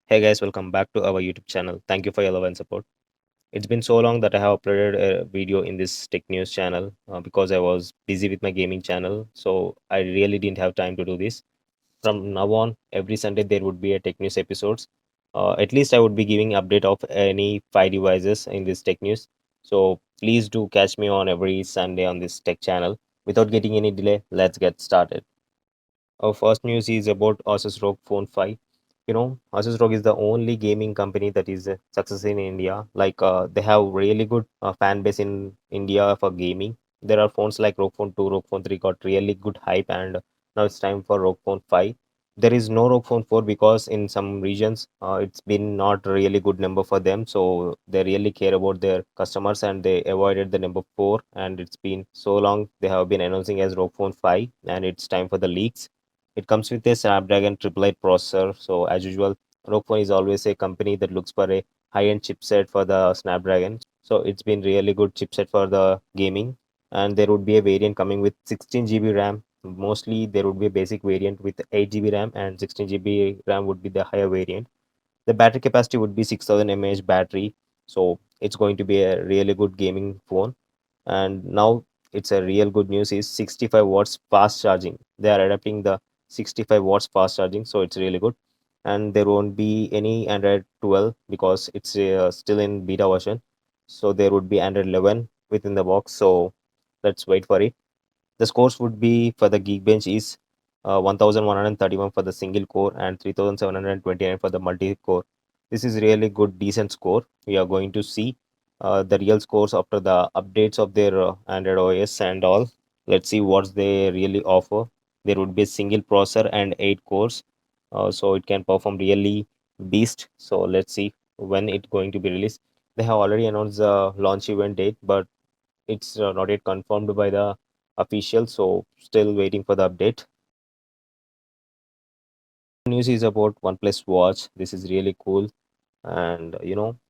Hey guys, welcome back to our YouTube channel. Thank you for your love and support. It's been so long that I have uploaded a video in this tech news channel because I was busy with my gaming channel. So I really didn't have time to do this. From now on, every Sunday there would be a tech news episodes. At least I would be giving update of any 5 devices in this tech news. So please do catch me on every Sunday on this tech channel. Without getting any delay, let's get started. Our first news is about Asus ROG Phone 5. Asus ROG is the only gaming company that is a success in India. They have really good fan base in India for gaming. There are phones like ROG Phone 2, ROG Phone 3 got really good hype, and now it's time for ROG Phone 5. There is no ROG Phone 4 because in some regions it's been not really good number for them. So they really care about their customers and they avoided the number 4. And it's been so long they have been announcing as ROG Phone 5, and it's time for the leaks. It comes with a Snapdragon 888 processor. So as usual, ROG Phone is always a company that looks for a high-end chipset for the Snapdragon. So it's been really good chipset for the gaming. And there would be a variant coming with 16 GB RAM. Mostly there would be a basic variant with 8 GB RAM, and 16 GB RAM would be the higher variant. The battery capacity would be 6000 mAh battery. So it's going to be a really good gaming phone. And now it's a real good news is 65 watts fast charging. They are adapting the 65 watts fast charging, so it's really good. And there won't be any Android 12 because it's still in beta version. So there would be Android 11 within the box. So let's wait for it. The scores would be for the Geekbench is 1131 for the single core and 3729 for the multi core. This is really good, decent score. We are going to see the real scores after the updates of their Android OS and all. Let's see what they really offer. There would be a single processor and 8 cores, so it can perform really beast. So let's see when it's going to be released. They have already announced the launch event date, but it's not yet confirmed by the official, so still waiting for the update. News is about OnePlus Watch. This is really cool, and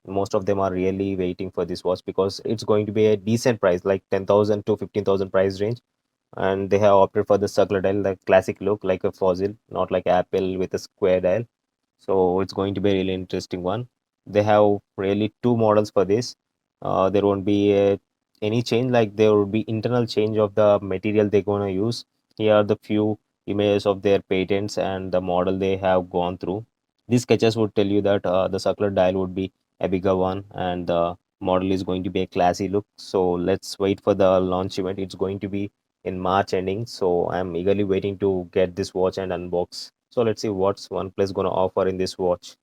most of them are really waiting for this watch because it's going to be a decent price, like 10,000 to 15,000 price range. And they have opted for the circular dial, the classic look like a fossil, not like Apple with a square dial. So it's going to be a really interesting one. They have really two models for this. There won't be any change, like there will be internal change of the material they're going to use. Here are the few images of their patents and the model they have gone through. These sketches would tell you that the circular dial would be a bigger one and the model is going to be a classy look. So let's wait for the launch event. It's going to be in March ending. So I'm eagerly waiting to get this watch and unbox. So let's see what's OnePlus gonna offer in this watch.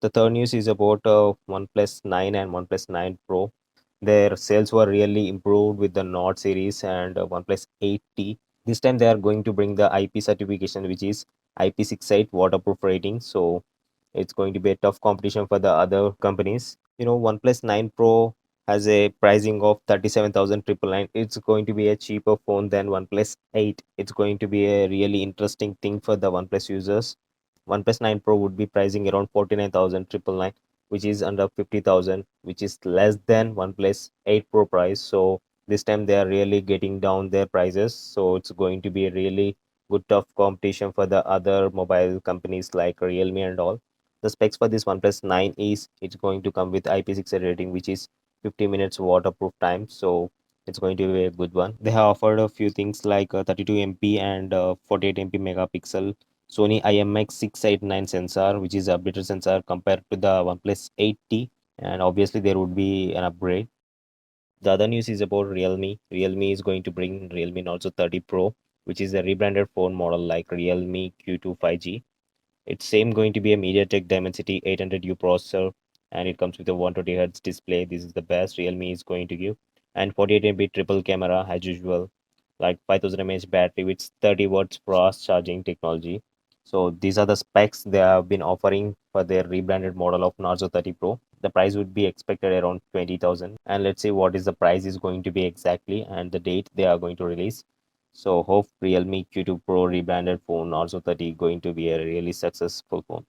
The third news is about OnePlus 9 and OnePlus 9 Pro. Their sales were really improved with the Nord series and OnePlus 8T. This time they are going to bring the IP certification, which is IP68 waterproof rating. So it's going to be a tough competition for the other companies. OnePlus 9 Pro has a pricing of 37,999. It's going to be a cheaper phone than OnePlus 8. It's going to be a really interesting thing for the OnePlus users. OnePlus 9 Pro would be pricing around 49,999, which is under 50,000, which is less than OnePlus 8 Pro price. So this time they are really getting down their prices. So it's going to be a really good tough competition for the other mobile companies like Realme and all. The specs for this OnePlus 9 is it's going to come with IP68 rating, which is 50 minutes waterproof time. So it's going to be a good one. They have offered a few things like 32 MP and 48 MP megapixel Sony IMX689 sensor, which is a better sensor compared to the OnePlus 8T, and obviously there would be an upgrade. The other news is about Realme. Realme is going to bring Realme Narzo 30 Pro, which is a rebranded phone model like Realme Q2 5G. It's same going to be a MediaTek Dimensity 800U processor, and it comes with a 120Hz display. This is the best Realme is going to give, and 48 MP triple camera as usual, like 5000 mAh battery with 30 watts fast charging technology. So these are the specs they have been offering for their rebranded model of Narzo 30 Pro. The price would be expected around 20,000, and let's see what is the price is going to be exactly and the date they are going to release. So hope Realme Q2 Pro rebranded phone also 30 going to be a really successful phone.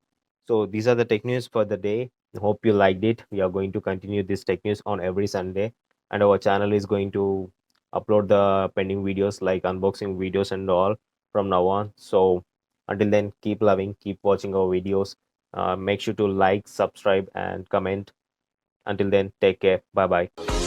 So these are the tech news for the day. Hope you liked it. We are going to continue this tech news on every Sunday, and our channel is going to upload the pending videos like unboxing videos and all from now on. So until then, keep loving, keep watching our videos. Make sure to like, subscribe, and comment. Until then, take care. Bye bye.